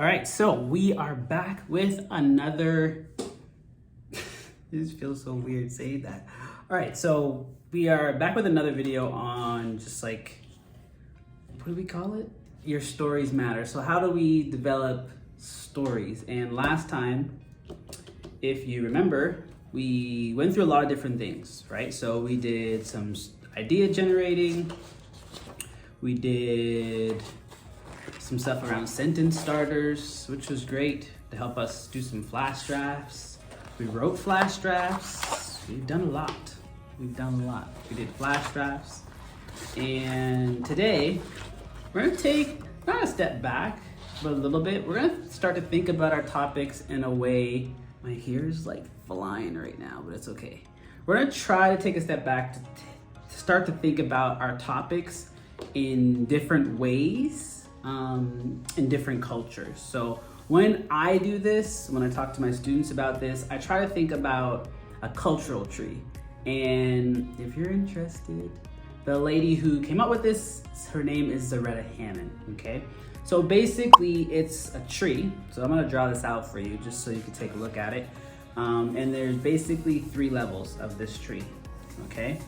All right, so we are back with another, this feels so weird saying that. All right, so we are back with another video on just like, what do we call it? Your stories matter. So how do we develop stories? And last time, if you remember, we went through a lot of different things, right? So we did some idea generating. We did some stuff around sentence starters, which was great to help us do some flash drafts. We wrote flash drafts. We've done a lot. We did flash drafts. And today, we're gonna take, not a step back, but a little bit. We're gonna start to think about our topics in a way, my hair's like flying right now, but it's okay. We're gonna try to take a step back to start to think about our topics in different ways, in different cultures. So when I do this, when I talk to my students about this, I try to think about a cultural tree. And if you're interested, the lady who came up with this, her name is Zaretta Hammond, okay? So basically it's a tree. So I'm gonna draw this out for you just so you can take a look at it. And there's basically 3 levels of this tree, okay?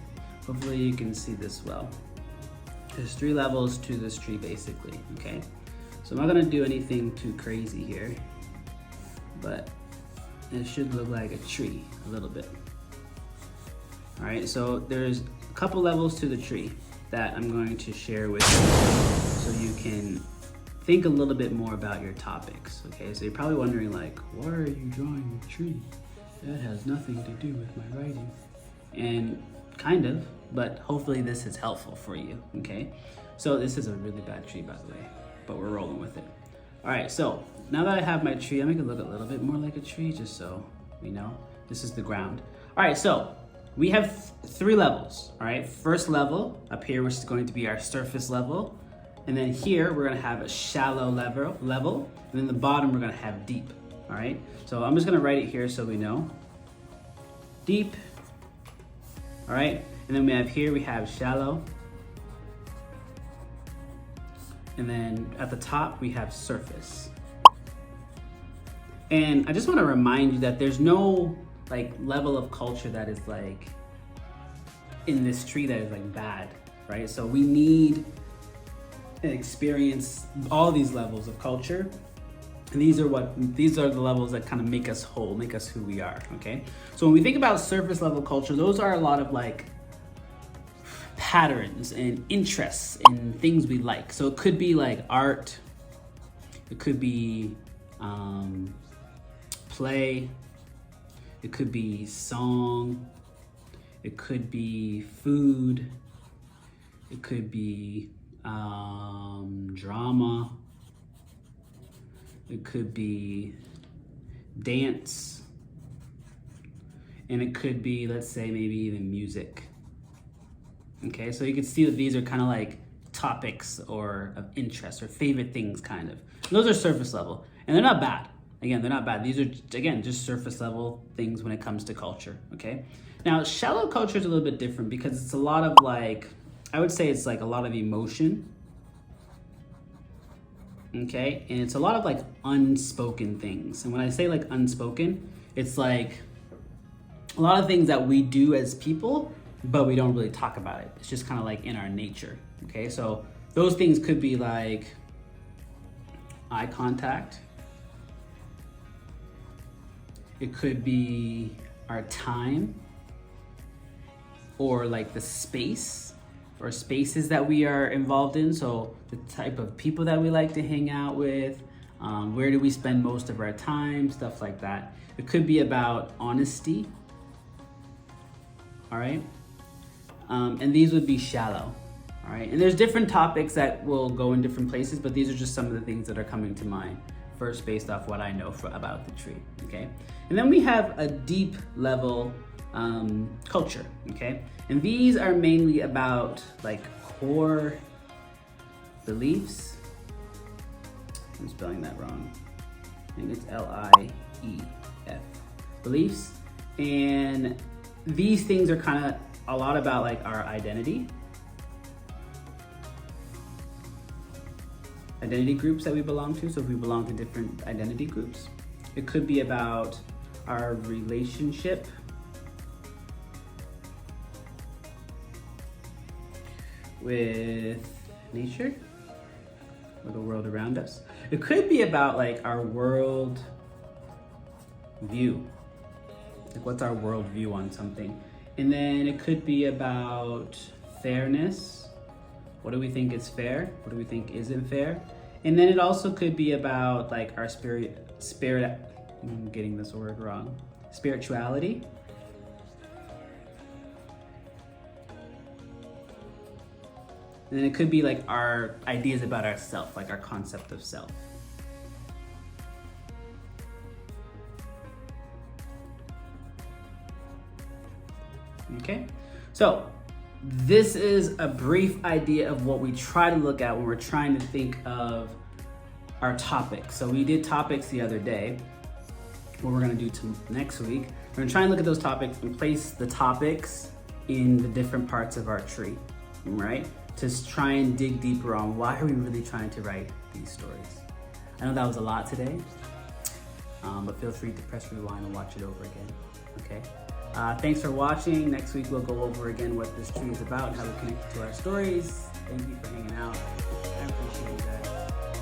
Hopefully you can see this well. There's 3 levels to this tree basically, okay? So I'm not gonna do anything too crazy here, but it should look like a tree a little bit. All right, so there's a couple levels to the tree that I'm going to share with you so you can think a little bit more about your topics, okay? So you're probably wondering like, why are you drawing a tree? That has nothing to do with my writing. And kind of, but hopefully this is helpful for you, okay? So this is a really bad tree, by the way, but we're rolling with it. All right, so now that I have my tree, I'm gonna look a little bit more like a tree just so we know. This is the ground. All right, so we have 3 levels, all right? First level up here, which is going to be our surface level. And then here, we're gonna have a shallow level. And then the bottom, we're gonna have deep, all right? So I'm just gonna write it here so we know. Deep, all right? And then we have here, we have shallow. And then at the top, we have surface. And I just wanna remind you that there's no like level of culture that is like in this tree that is like bad, right? So we need to experience all these levels of culture. And these are the levels that kind of make us whole, make us who we are, okay? So when we think about surface level culture, those are a lot of like patterns and interests and things we like. So it could be like art, it could be play, it could be song, it could be food, it could be drama, it could be dance, and it could be, let's say, maybe even music. Okay, so you can see that these are kind of like topics or of interest or favorite things kind of. And those are surface level, and they're not bad. Again, they're not bad. These are, again, just surface level things when it comes to culture, okay? Now, shallow culture is a little bit different because it's a lot of like, I would say it's like a lot of emotion, okay? And it's a lot of like unspoken things. And when I say like unspoken, it's like a lot of things that we do as people, but we don't really talk about it. It's just kind of like in our nature, okay? So those things could be like eye contact. It could be our time, or like the space or spaces that we are involved in. So the type of people that we like to hang out with, where do we spend most of our time, stuff like that. It could be about honesty, all right? And these would be shallow, all right? And there's different topics that will go in different places, but these are just some of the things that are coming to mind first based off what I know about the tree, okay? And then we have a deep level culture, okay? And these are mainly about like core beliefs. I'm spelling that wrong. I think it's L-I-E-F, beliefs. And these things are kind of a lot about like our identity. identity groups that we belong to. So if we belong to different identity groups, it could be about our relationship with nature or the world around us. It could be about like our world view, like what's our world view on something. And then it could be about fairness. What do we think is fair? What do we think isn't fair? And then it also could be about like our spirit, I'm getting this word wrong, spirituality. And then it could be like our ideas about ourself, like our concept of self. Okay, so this is a brief idea of what we try to look at when we're trying to think of our topics. So we did topics the other day. What we're gonna do next week, we're gonna try and look at those topics and place the topics in the different parts of our tree, right? To try and dig deeper on why are we really trying to write these stories. I know that was a lot today, but feel free to press rewind and watch it over again, okay? Thanks for watching. Next week we'll go over again what this tree is about and how we connect it to our stories. Thank you for hanging out. I appreciate you guys.